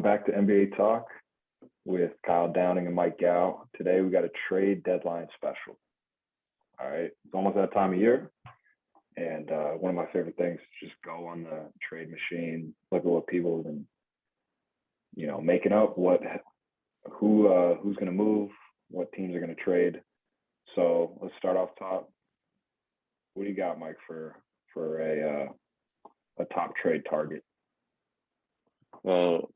back to NBA Talk with Kyle Downing and Mike Gow. Today we got a trade deadline special. All right, it's almost that time of year, and one of my favorite things is just go on the trade machine, look at what people have been, making up, who's going to move, what teams are going to trade. So let's start off top. What do you got, Mike, for a top trade target? Well,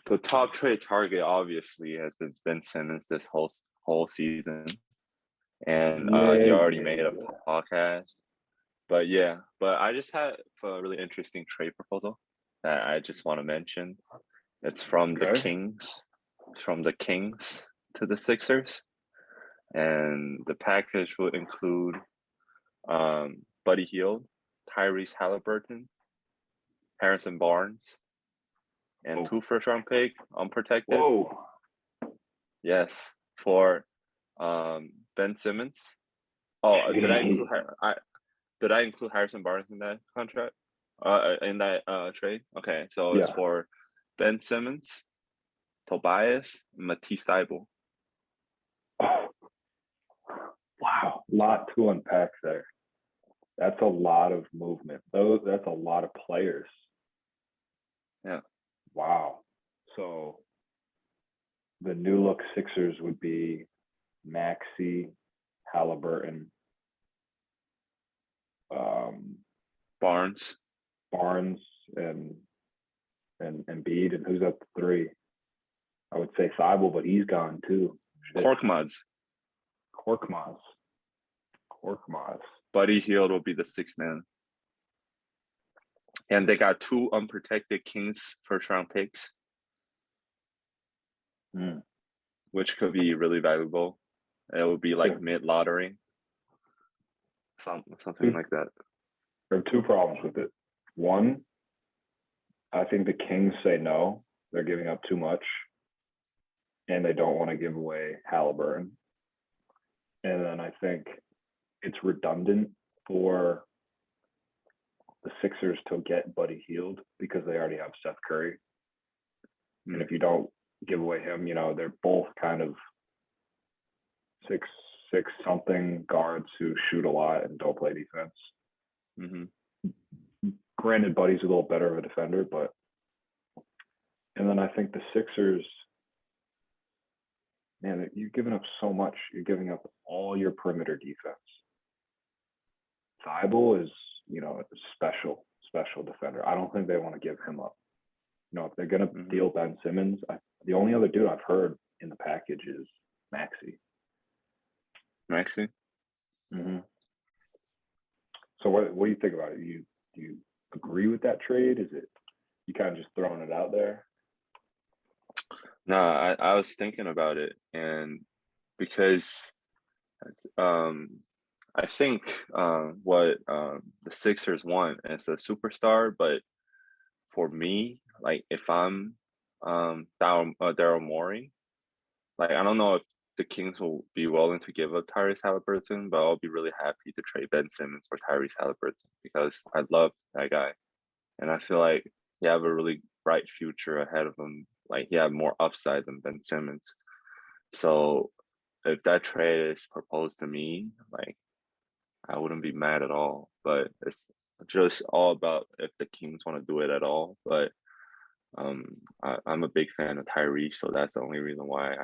the top trade target obviously has been Ben Simmons this whole season, and you already made a podcast. But I just had a really interesting trade proposal that I just want to mention. It's from the Kings. It's from the Kings to the Sixers, and the package would include Buddy Hield, Tyrese Halliburton, Harrison Barnes, and 2 first-round pick, unprotected. Whoa. Yes, for Ben Simmons. Oh, did I include Harrison Barnes in that contract? In that trade? Okay, so it's for Ben Simmons, Tobias, and Matisse Thybulle. Oh. Wow, lot to unpack there. That's a lot of movement. That's a lot of players. Yeah. Wow. So the new look Sixers would be Maxey, Halliburton, Barnes, and Embiid, and who's up to 3? I would say Thybulle, but he's gone too. Korkmaz. Buddy Hield will be the 6th man. And they got 2 unprotected Kings first-round picks, which could be really valuable. It would be like mid-lottery, something like that. There are 2 problems with it. One, I think the Kings say no. They're giving up too much, and they don't want to give away Halliburton. And then I think it's redundant for the Sixers to get Buddy Hield because they already have Seth Curry. And if you don't give away him, they're both kind of 6'6" something guards who shoot a lot and don't play defense. Mm-hmm. Granted, Buddy's a little better of a defender, and then I think the Sixers, man, you're giving up so much. You're giving up all your perimeter defense. Thybulle is, a special defender. I don't think they want to give him up. If they're going to deal Ben Simmons, the only other dude I've heard in the package is Maxey. Mm-hmm. So what do you think about it? Do you agree with that trade? Is it you kind of just throwing it out there? No, I was thinking about it, and because I think what the Sixers want is a superstar, but for me, like if I'm Daryl Morey, like I don't know if the Kings will be willing to give up Tyrese Halliburton, but I'll be really happy to trade Ben Simmons for Tyrese Halliburton because I love that guy, and I feel like he have a really bright future ahead of him. Like he had more upside than Ben Simmons. So if that trade is proposed to me, like I wouldn't be mad at all. But it's just all about if the Kings want to do it at all. But I'm a big fan of Tyrese, so that's the only reason why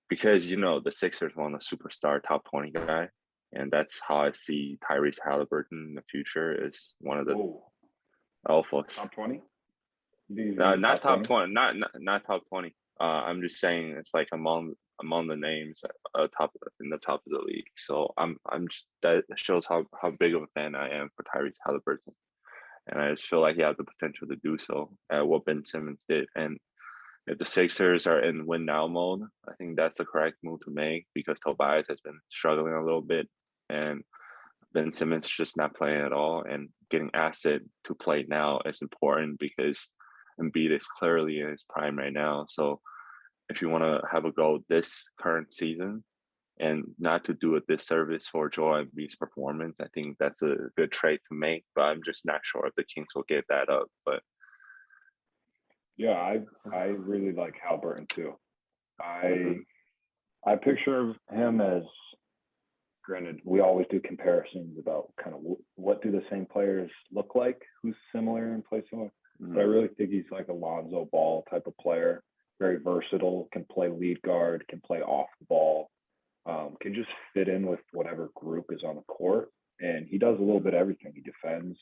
because the Sixers want a superstar top 20 guy, and that's how I see Tyrese Halliburton in the future is one of the alphas. Top 20? Not top 20, not top 20. I'm just saying it's like among the names in the top of the league. So I'm just, that shows how big of a fan I am for Tyrese Halliburton, and I just feel like he has the potential to do so at what Ben Simmons did. And if the Sixers are in win now mode, I think that's the correct move to make because Tobias has been struggling a little bit, and Ben Simmons just not playing at all. And getting Asset to play now is important because Embiid is clearly in his prime right now. So if you want to have a go this current season and not to do a disservice for Joel Embiid's performance, I think that's a good trade to make. But I'm just not sure if the Kings will give that up. But Yeah, I really like Halliburton too. I picture him as, granted, we always do comparisons about kind of what do the same players look like, who's similar and play similar. But I really think he's like a Lonzo Ball type of player, very versatile, can play lead guard, can play off the ball, can just fit in with whatever group is on the court. And he does a little bit of everything. He defends,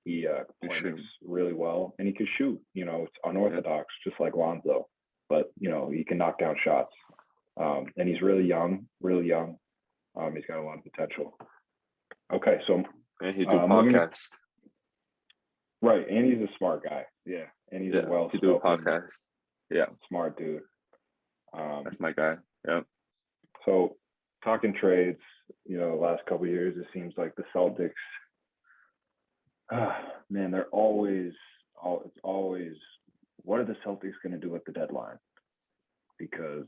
he playmakes really well, and he can shoot. It's unorthodox, just like Lonzo, but he can knock down shots. And he's really young, really young. He's got a lot of potential. Okay, so and he do podcasts. Right, and he's a smart guy. Yeah, and he's a he do a podcast. Yeah, smart dude. That's my guy. Yeah. So talking trades, the last couple of years, it seems like the Celtics. Man, they're always. It's always. What are the Celtics going to do at the deadline? Because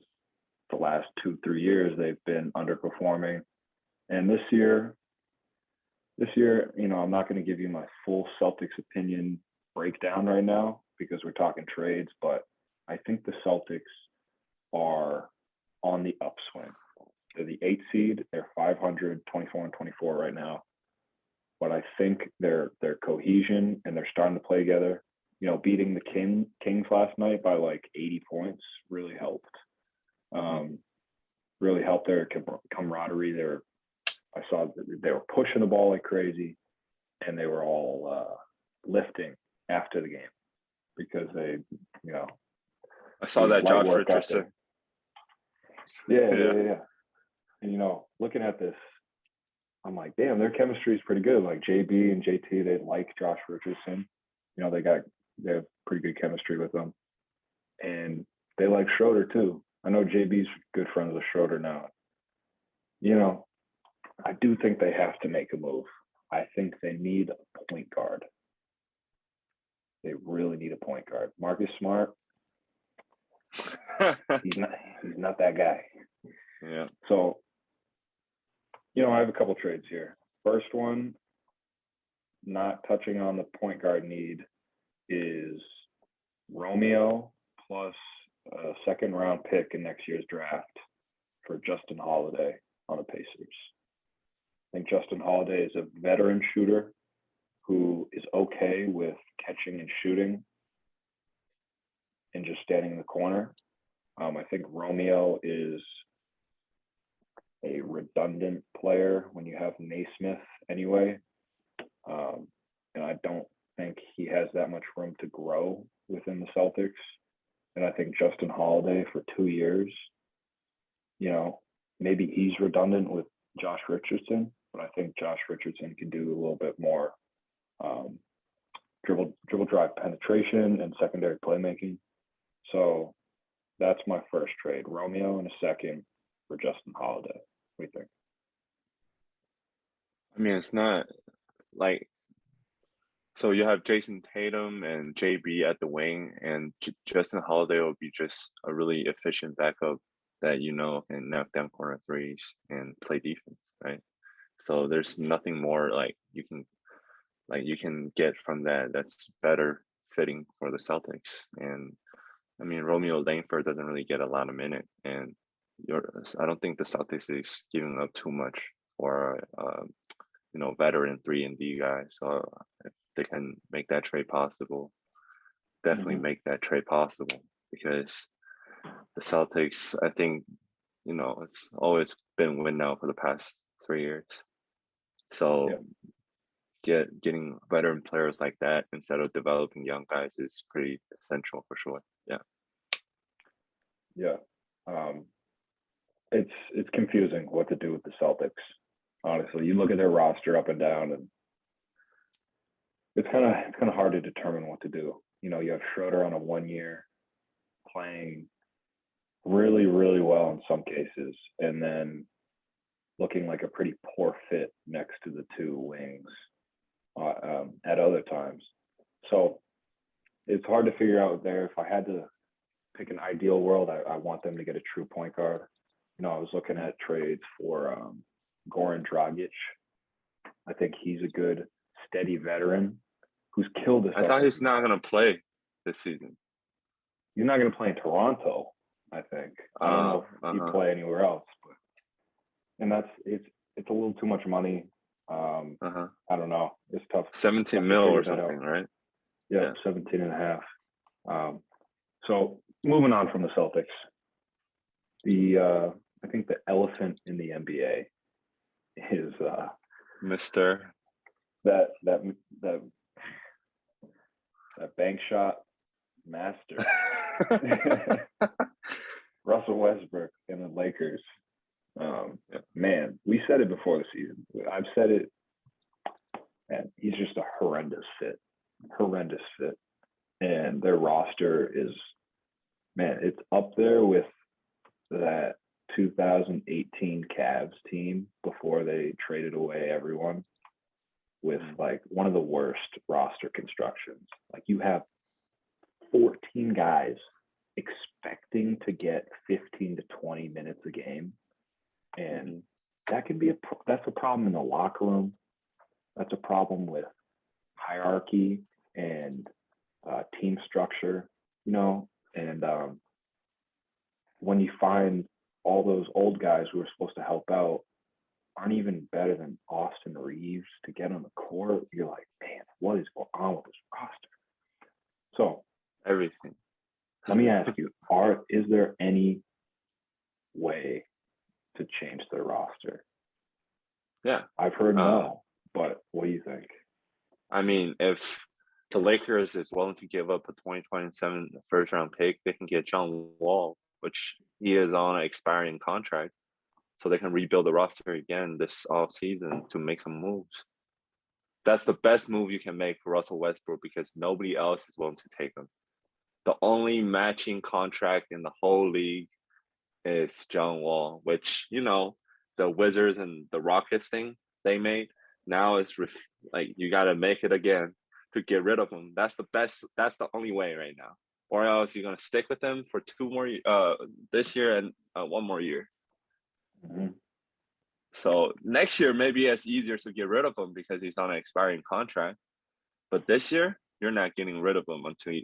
the last 2-3 years they've been underperforming, and this year, I'm not going to give you my full Celtics opinion breakdown right now because we're talking trades, but I think the Celtics are on the upswing. They're the 8th seed. They're 500, 24-24 right now. But I think their cohesion and they're starting to play together. Beating the Kings last night by like 80 points really helped. Really helped their camaraderie. I saw they were pushing the ball like crazy, and they were all lifting after the game because they, I saw that Josh Richardson. Yeah. And looking at this, I'm like, damn, their chemistry is pretty good. Like JB and JT, they like Josh Richardson. They have pretty good chemistry with them, and they like Schroeder too. I know JB's good friends with Schroeder now. I do think they have to make a move. I think they need a point guard. They really need a point guard. Marcus Smart, he's not that guy. Yeah. So, I have a couple trades here. First one, not touching on the point guard need, is Romeo plus a second round pick in next year's draft for Justin Holiday on the Pacers. I think Justin Holiday is a veteran shooter who is okay with catching and shooting and just standing in the corner. I think Romeo is a redundant player when you have Naismith anyway. And I don't think he has that much room to grow within the Celtics. And I think Justin Holiday for 2 years, maybe he's redundant with Josh Richardson, but I think Josh Richardson can do a little bit more dribble drive penetration and secondary playmaking. So that's my first trade. Romeo and a second for Justin Holiday. What do you think? I mean, it's not like, so you have Jason Tatum and JB at the wing, and Justin Holiday will be just a really efficient backup that can knock down corner threes and play defense, right? So there's nothing more you can get from that that's better fitting for the Celtics. And I mean, Romeo Langford doesn't really get a lot of minutes, and I don't think the Celtics is giving up too much for veteran 3-and-D guy. So if they can make that trade possible, definitely make that trade possible, because the Celtics, I think, it's always been win now for the past 3 years. So getting veteran players like that instead of developing young guys is pretty essential for sure. Yeah. Yeah. It's confusing what to do with the Celtics. Honestly, you look at their roster up and down, and it's kind of hard to determine what to do. You have Schroeder on a 1 year, playing really, really well in some cases, and then looking like a pretty poor fit next to the two wings at other times. So it's hard to figure out there. If I had to pick an ideal world, I want them to get a true point guard. I was looking at trades for Goran Dragic. I think he's a good, steady veteran who's killed us. I thought he's not going to play this season. he's not going to play in Toronto. I think I don't know if he'd play anywhere else, but and it's a little too much money. I don't know. It's tough. 17 mil or something, right? Yeah, 17 and a half. So moving on from the Celtics, I think the elephant in the NBA is Mr. that bank shot master, Russell Westbrook and the Lakers. Man, we said it before the season. I've said it, and he's just a horrendous fit. And their roster is, man, it's up there with that 2018 Cavs team before they traded away everyone, with like one of the worst roster constructions. Like you have 14 guys expecting to get 15 to 20 minutes a game. And that can be that's a problem in the locker room. That's a problem with hierarchy and team structure, you know. And when you find all those old guys who are supposed to help out aren't even better than Austin Reeves to get on the court, you're like, man, what is going on with this roster? So everything. Let me ask you, is there any way to change their roster? Yeah. I've heard no, but what do you think? I mean, if the Lakers is willing to give up a 2027 first round pick, they can get JLaw, which he is on an expiring contract, so they can rebuild the roster again this offseason to make some moves. That's the best move you can make for Russell Westbrook because nobody else is willing to take him. The only matching contract in the whole league is jLawbball, which, you know, the Wizards and the Rockets thing they made. Now it's like you got to make it again to get rid of him. That's the best. That's the only way right now. Or else you're going to stick with him for 2 more this year and 1 more year. Mm-hmm. So next year, maybe it's easier to get rid of him because he's on an expiring contract. But this year, you're not getting rid of him until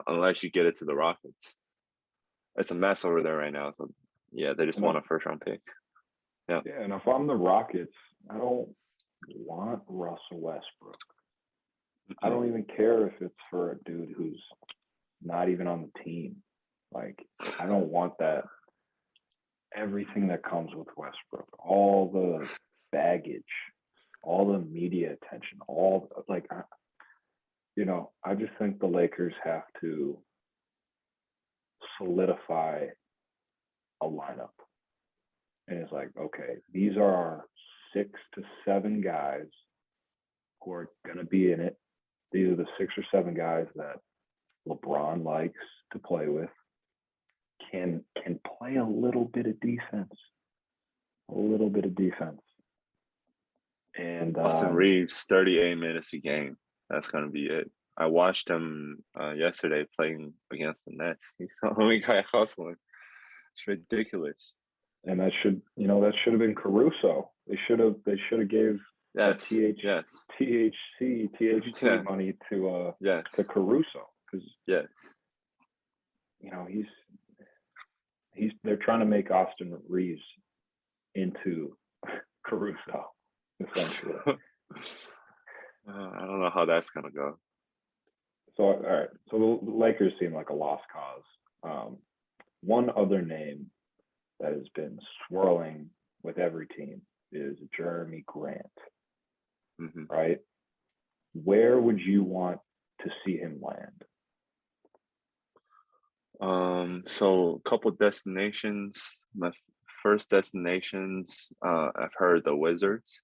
unless you get it to the Rockets. It's a mess over there right now. So, yeah, they just want a first-round pick. Yeah, and if I'm the Rockets, I don't want Russell Westbrook. I don't even care if it's for a dude who's not even on the team. Like, I don't want that. Everything that comes with Westbrook, all the baggage, all the media attention, I just think the Lakers have to solidify a lineup. And it's like, okay, these are our 6 to 7 guys who are going to be in it. These are the 6 or 7 guys that LeBron likes to play with, can play a little bit of defense. And Austin Reeves, 38 minutes a game. That's going to be it. I watched him yesterday playing against the Nets. He's the only guy hustling. It's ridiculous. And that should have been Caruso. They should have gave THC money to Caruso, because they're trying to make Austin Reeves into Caruso, essentially. I don't know how that's gonna go. So all right, so the Lakers seem like a lost cause. One other name that has been swirling with every team is Jeremy Grant. Mm-hmm. Right? Where would you want to see him land? So a couple destinations. My first destinations, I've heard the Wizards.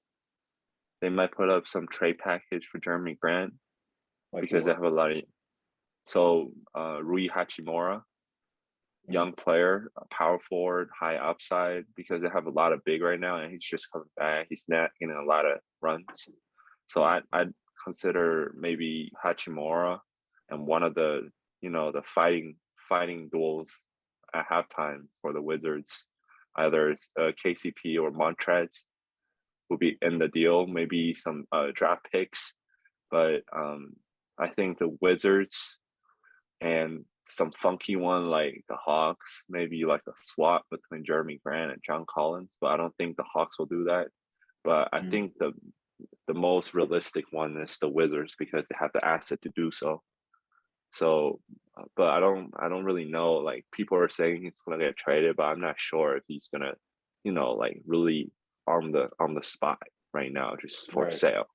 They might put up some trade package for Jeremy Grant because they have a lot of. So Rui Hachimura, young player, power forward, high upside, because they have a lot of big right now, and he's just coming back. He's not getting a lot of runs, so I'd consider maybe Hachimura and one of the the fighting duels at halftime for the Wizards, either KCP or Montrez will be in the deal. Maybe some draft picks, but I think the Wizards and some funky one like the Hawks, maybe like a swap between Jeremy Grant and John Collins, but I don't think the Hawks will do that. But I think the most realistic one is the Wizards because they have the asset to do so. So, but I don't really know. Like people are saying he's gonna get traded, but I'm not sure if he's gonna, like really on the spot right now, just for Right. sale.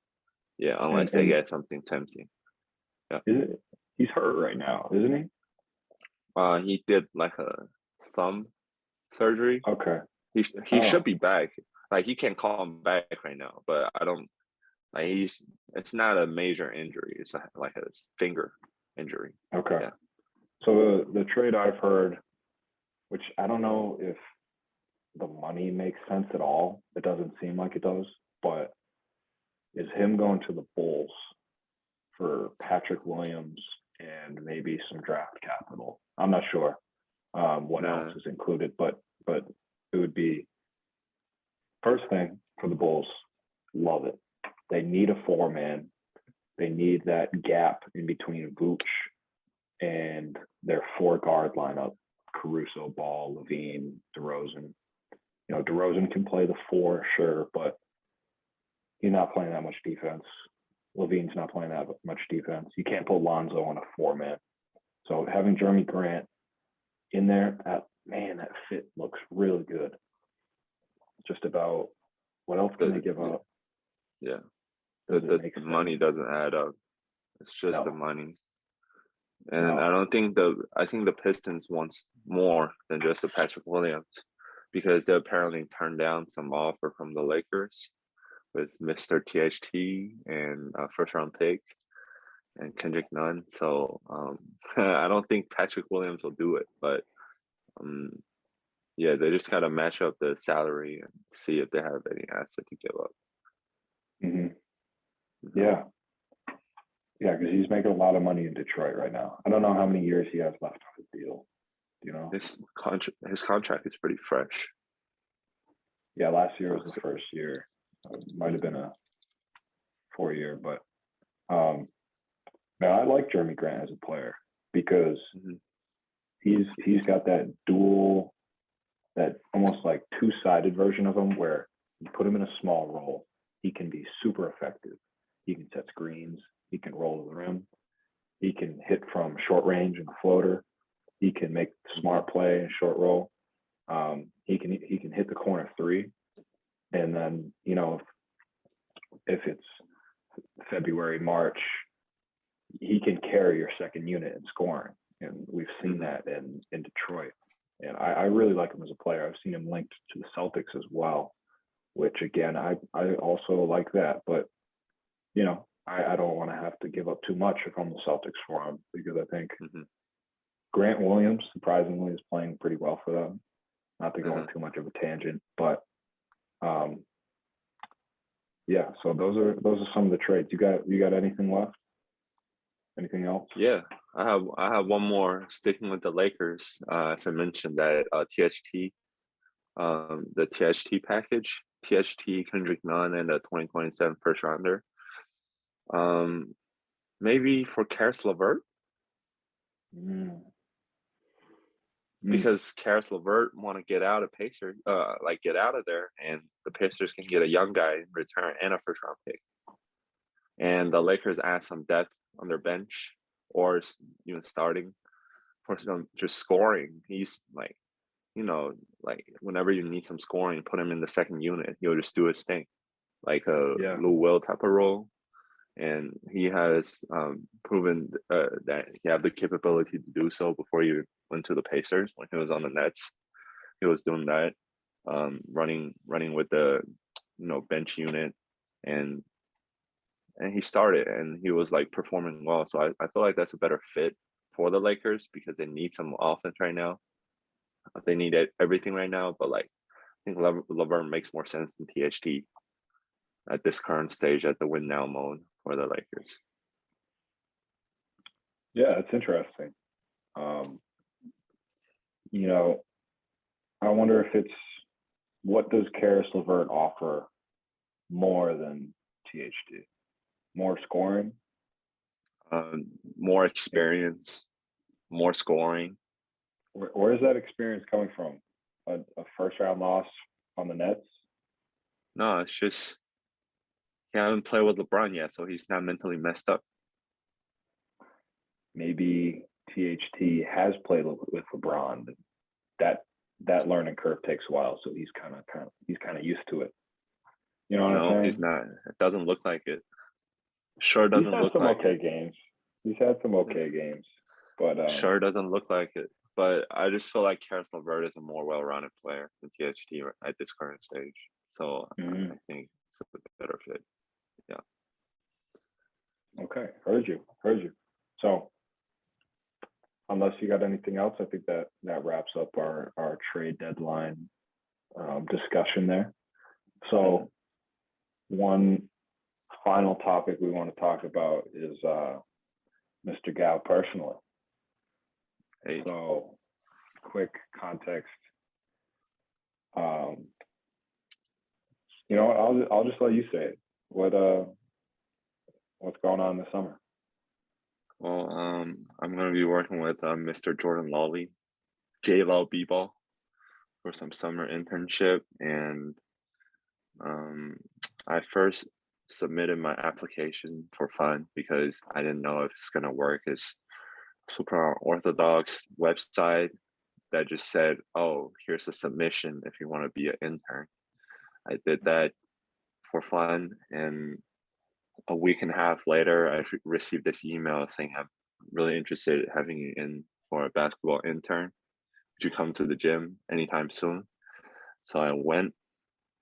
Yeah, unless they get something tempting. Yeah. He's hurt right now, isn't he? He did like a thumb surgery. Okay. He should be back. Like he can call him back right now, but I don't like it's not a major injury. It's like a finger injury. Okay. Yeah. So the trade I've heard, which I don't know if the money makes sense at all. It doesn't seem like it does, but is him going to the Bulls for Patrick Williams and maybe some draft capital. I'm not sure what else is included, but it would be first thing for the Bulls. Love it. They need a 4-man. They need that gap in between Vooch and their 4-guard lineup: Caruso, Ball, Levine, DeRozan. DeRozan can play the 4, sure, but he's not playing that much defense. Levine's not playing that much defense. You can't put Lonzo on a 4-man. So having Jeremy Grant in there, that fit looks really good. Just about what else can they give up? Yeah. The money doesn't add up. It's just the money. And I think the Pistons wants more than just the Patrick Williams because they apparently turned down some offer from the Lakers with Mr. THT and a first-round pick and Kendrick Nunn. So I don't think Patrick Williams will do it, but yeah, they just got to match up the salary and see if they have any asset to give up. Mm-hmm. Yeah. Yeah, because he's making a lot of money in Detroit right now. I don't know how many years he has left on his deal. Do you know? His contract is pretty fresh. Yeah, last year was the first year. Might have been a 4-year, but man, I like Jeremy Grant as a player because he's got that dual, that almost like 2-sided version of him where you put him in a small role, he can be super effective. He can set screens. He can roll to the rim. He can hit from short range and floater. He can make smart play and short roll. He can hit the corner 3. And then, if it's February, March, he can carry your second unit in scoring. And we've seen that in Detroit. And I really like him as a player. I've seen him linked to the Celtics as well, which again, I also like that. But, I don't want to have to give up too much if I'm the Celtics for him because I think Grant Williams, surprisingly, is playing pretty well for them. Not to go on too much of a tangent, but yeah. So those are some of the trades. You got anything left? Anything else? Yeah, I have one more. Sticking with the Lakers, as I mentioned that THT, the THT package, THT, Kendrick Nunn, and the 2027 first rounder. Maybe for Karis LeVert. Because Karis LeVert want to get out of Pacers, get out of there, and the Pacers can get a young guy in return and a first-round pick. And the Lakers add some depth on their bench, or starting for some just scoring. He's whenever you need some scoring, put him in the second unit. He'll just do his thing, like a Lou Will type of role. And he has proven that he had the capability to do so before he went to the Pacers. When he was on the Nets, he was doing that, running with the bench unit, and he started and he was like performing well. So I feel like that's a better fit for the Lakers because they need some offense right now. They need everything right now, but I think LeVert makes more sense than THT at this current stage at the win now mode for the Lakers. Yeah, it's interesting. I wonder if it's what does Karis LeVert offer more than THT? More scoring? More experience, more scoring. Where is that experience coming from? A first round loss on the Nets? No, it's just he hasn't played with LeBron yet, so he's not mentally messed up. Maybe THT has played with LeBron. That learning curve takes a while, so he's kind of used to it. You know what I'm saying? He's not. It doesn't look like it. Sure He's doesn't had look some like okay it. games. He's had some okay games, but Sure doesn't look like it. But I just feel like Karis LeVert is a more well-rounded player than THT at this current stage. So I think it's a better fit. Yeah. Okay, heard you. So unless you got anything else, I think that wraps up our trade deadline discussion there. So one final topic we want to talk about is Mr. Gao personally. Hey. So quick context. You know, I'll just let you say it. What's going on this summer? Well, I'm going to be working with Mr. Jordan Lawley, JLaw Bball, for some summer internship. And I first submitted my application for fun because I didn't know if it's going to work. It's super orthodox website that just said, oh, here's a submission if you want to be an intern. I did that for fun, and a week and a half later, I received this email saying I'm really interested in having you in for a basketball intern. Would you come to the gym anytime soon? So I went,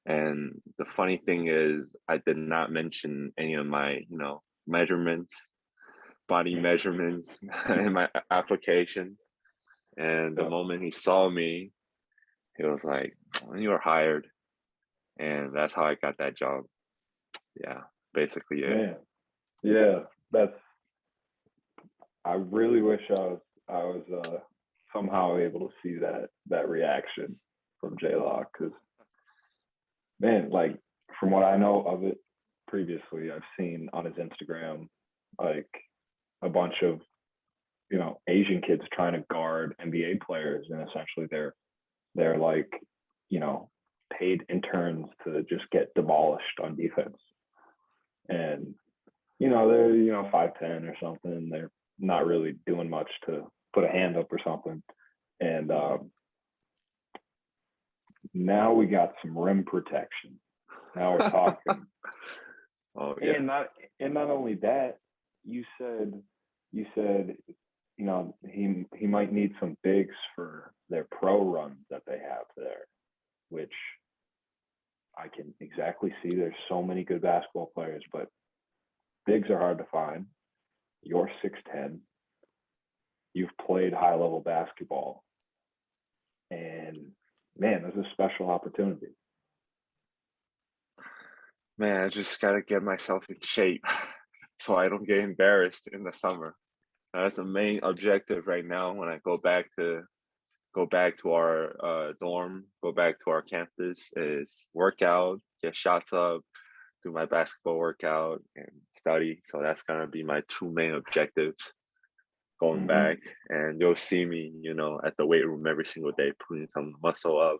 and the funny thing is I did not mention any of my, measurements, body measurements in my application. And the moment he saw me, he was like, "You are hired." And that's how I got that job. Yeah, basically it. Yeah, I really wish I was somehow able to see that reaction from JLaw, because man, like from what I know of it previously, I've seen on his Instagram like a bunch of Asian kids trying to guard NBA players, and essentially they're like paid interns to just get demolished on defense. And they're 5'10" or something. They're not really doing much to put a hand up or something. And now we got some rim protection. Now we're talking. Oh yeah. And not only that, you said he might need some bigs for their pro runs that they have there, which I can exactly see. There's so many good basketball players, but bigs are hard to find. You're 6'10". You've played high level basketball, and man, this is a special opportunity. Man, I just gotta get myself in shape so I don't get embarrassed in the summer. That's the main objective right now when I go back to our dorm, go back to our campus, is work out, get shots up, do my basketball workout, and study. So that's gonna be my two main objectives going back. And you'll see me, at the weight room every single day, putting some muscle up.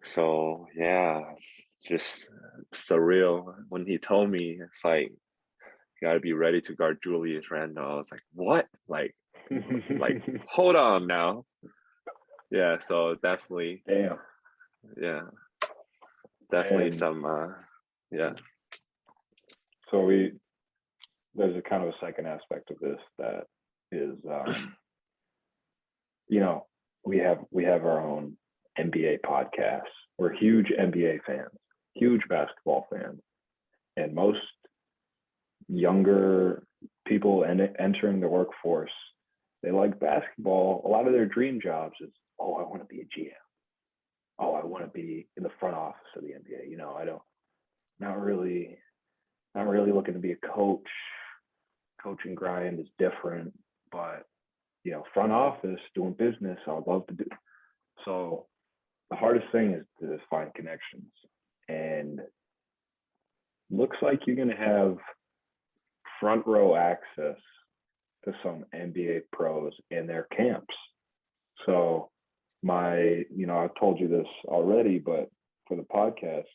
So yeah, it's just surreal. When he told me, it's like, you gotta be ready to guard Julius Randle. I was like, what? Like, hold on now. Yeah, so definitely. Damn. Yeah, definitely And some. Yeah. So there's a kind of a second aspect of this that is, we have our own NBA podcast. We're huge NBA fans, huge basketball fans, and most younger people entering the workforce, they like basketball. A lot of their dream jobs is, oh, I want to be a GM. Oh, I want to be in the front office of the NBA. Not really looking to be a coach. Coaching grind is different, but front office, doing business, I would love to do. So the hardest thing is to find connections, and looks like you're going to have front row access to some NBA pros in their camps. So I've told you this already, but for the podcast,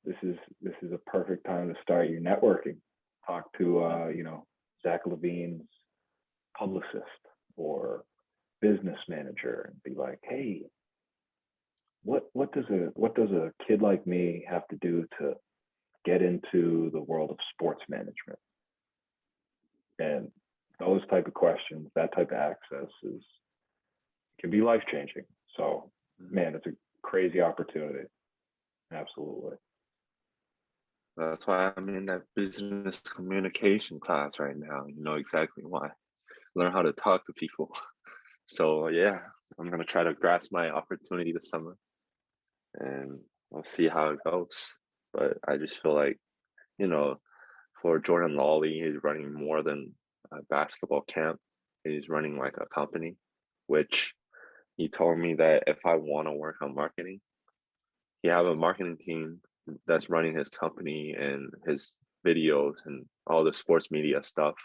this is a perfect time to start your networking. Talk to Zach LaVine's publicist or business manager and be like, hey, what does a kid like me have to do to get into the world of sports management? And those type of questions, that type of access can be life changing. So man, it's a crazy opportunity. Absolutely. That's why I'm in that business communication class right now. You know exactly why. Learn how to talk to people. So yeah, I'm gonna try to grasp my opportunity this summer, and we'll see how it goes. But I just feel like, for Jordan Lawley, he's running more than a basketball camp. He's running like a company, which he told me that if I want to work on marketing, he have a marketing team that's running his company and his videos and all the sports media stuff.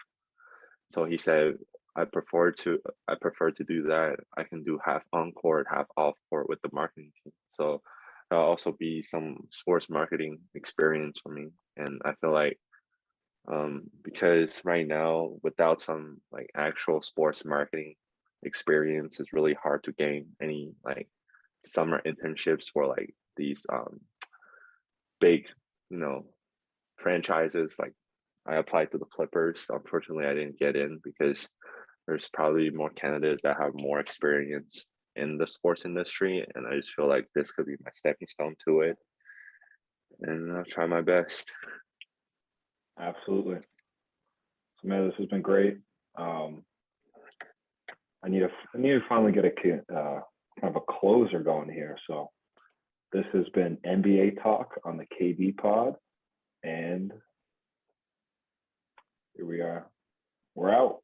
So he said, I prefer to do that. I can do half on court, half off court with the marketing team. So that'll also be some sports marketing experience for me. And I feel like because right now, without some like actual sports marketing experience, it's really hard to gain any like summer internships for like these big, franchises. Like I applied to the Clippers. Unfortunately, I didn't get in because there's probably more candidates that have more experience in the sports industry. And I just feel like this could be my stepping stone to it. And I'll try my best. Absolutely. So man, this has been great. I need to finally get a kind of a closer going here. So this has been NBA Talk on the KB Pod, and here we are. We're out.